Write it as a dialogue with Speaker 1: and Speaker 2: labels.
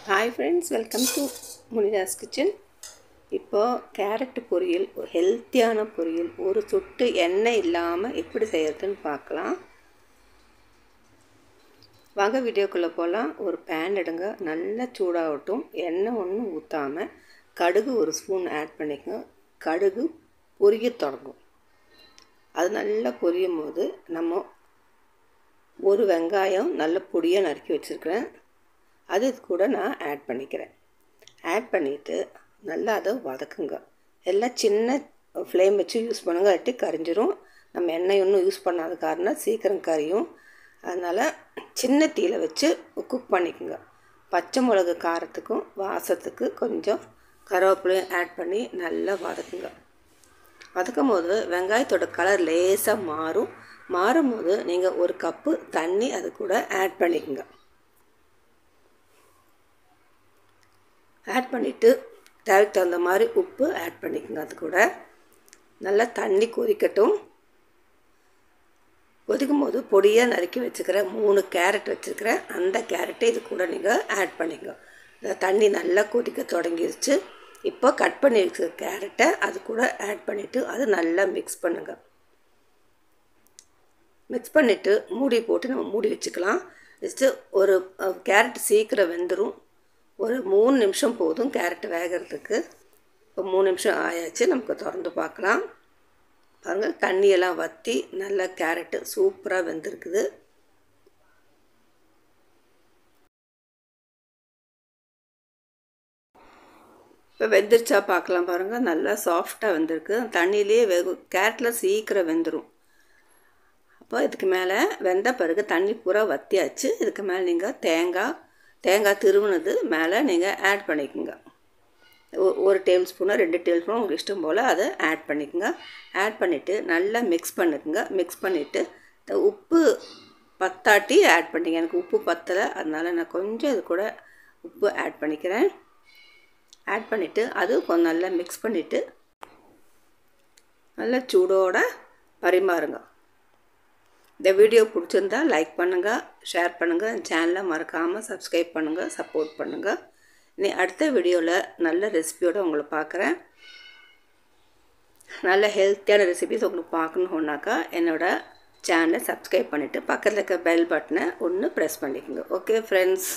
Speaker 1: Hi friends, welcome to Munira's Kitchen. இப்போ carrot பொரியல் ஒரு ஹெல்த்தியான பொரியல் ஒரு சொட்டு எண்ணெய் இல்லாமல் எப்படி செய்யறதுன்னு பார்க்கலாம். வாங்க வீடியோக்குள்ளே போகலாம். ஒரு பேன் எடுங்க, நல்லா சூடாகட்டும். எண்ணெய் ஒன்றும் ஊற்றாமல் கடுகு ஒரு ஸ்பூன் ஆட் பண்ணிக்கோங்க. கடுகு பொரிய தொடங்கும். அது நல்லா பொரியும் போது நம்ம ஒரு வெங்காயம் நல்ல பொடியாக நறுக்கி வச்சுருக்கிறேன், அது கூட நான் ஆட் பண்ணிக்கிறேன். ஆட் பண்ணிவிட்டு நல்லா அதை வதக்குங்க. எல்லாம் சின்ன ஃப்ளேம் வச்சு யூஸ் பண்ணுங்க, இல்லாட்டி கரிஞ்சிரும். நம்ம எண்ணெய் ஒன்றும் யூஸ் பண்ணாத காரணம் சீக்கிரம் கரியும். அதனால் சின்ன தீயில் வச்சு குக் பண்ணிக்கோங்க. பச்சை மிளகு காரத்துக்கும் வாசத்துக்கு கொஞ்சம் கருவேப்பிலையும் ஆட் பண்ணி நல்லா வதக்குங்க. வதக்கும் போது வெங்காயத்தோட கலர் லேசாக மாறும் போது நீங்கள் ஒரு கப்பு தண்ணி அது கூட ஆட் பண்ணிக்கோங்க. ஆட் பண்ணிவிட்டு தேவைக்கு தகுந்த மாதிரி உப்பு ஆட் பண்ணிக்கோங்க. அது கூட நல்லா தண்ணி கொதிக்கட்டும். கொதிக்கும் போது பொடியாக நறுக்கி வச்சுக்கிறேன் 3 கேரட் வச்சுருக்கிறேன். அந்த கேரட்டை இது கூட நீங்கள் ஆட் பண்ணிக்கோங்க. தண்ணி நல்லா கொதிக்க தொடங்கிடுச்சு. இப்போ கட் பண்ணி வச்சுருக்க கேரட்டை அது கூட ஆட் பண்ணிவிட்டு அது நல்லா மிக்ஸ் பண்ணுங்கள். மிக்ஸ் பண்ணிவிட்டு மூடி போட்டு நம்ம மூடி வச்சுக்கலாம். ஜஸ்ட்டு ஒரு கேரட் சீக்கிரம் வெந்துடும். ஒரு 3 நிமிஷம் போதும் கேரட் வேகிறதுக்கு. இப்போ 3 நிமிஷம் ஆயாச்சு. நமக்கு திறந்து பார்க்கலாம். பாருங்கள், தண்ணியெல்லாம் வற்றி நல்லா கேரட்டு சூப்பராக வெந்திருக்குது. இப்போ வெந்துருச்சா பார்க்கலாம். பாருங்கள், நல்லா சாஃப்டாக வெந்திருக்கு. தண்ணியிலே கேரட்டில் சீக்கிரம் வெந்துடும். அப்போ இதுக்கு மேலே வெந்த பிறகு தண்ணி பூரா வற்றியாச்சு. இதுக்கு மேலே நீங்கள் தேங்காய் திருவுனது மேலே நீங்கள் ஆட் பண்ணிக்கோங்க. 1 டேபிள் ஸ்பூனோ 2 டேபிள் ஸ்பூனோ உங்களுக்கு இஷ்டம் போல் அதை ஆட் பண்ணிக்கோங்க. ஆட் பண்ணிவிட்டு நல்லா மிக்ஸ் பண்ணிக்கோங்க. மிக்ஸ் பண்ணிவிட்டு உப்பு பத்தாட்டி ஆட் பண்ணிங்க. எனக்கு உப்பு பத்தலை, அதனால் நான் கொஞ்சம் இது கூட உப்பு ஆட் பண்ணிக்கிறேன். ஆட் பண்ணிவிட்டு அது கொஞ்சம் நல்லா மிக்ஸ் பண்ணிவிட்டு நல்லா சூடோடு பரிமாறுங்க. இந்த வீடியோ பிடிச்சிருந்தா லைக் பண்ணுங்கள், ஷேர் பண்ணுங்கள், சேனலை மறக்காமல் சப்ஸ்கிரைப் பண்ணுங்கள், சப்போர்ட் பண்ணுங்கள். இனி அடுத்த வீடியோவில் நல்ல ரெசிபியோடு உங்களை பார்க்குறேன். நல்ல ஹெல்த்தியான ரெசிபிஸ் உங்களுக்கு பார்க்கணுன்னாக்கா என்னோடய சேனலை சப்ஸ்கிரைப் பண்ணிவிட்டு பக்கத்தில் இருக்க பெல் பட்டனை ஒன்று ப்ரெஸ் பண்ணிக்கோங்க. Okay friends.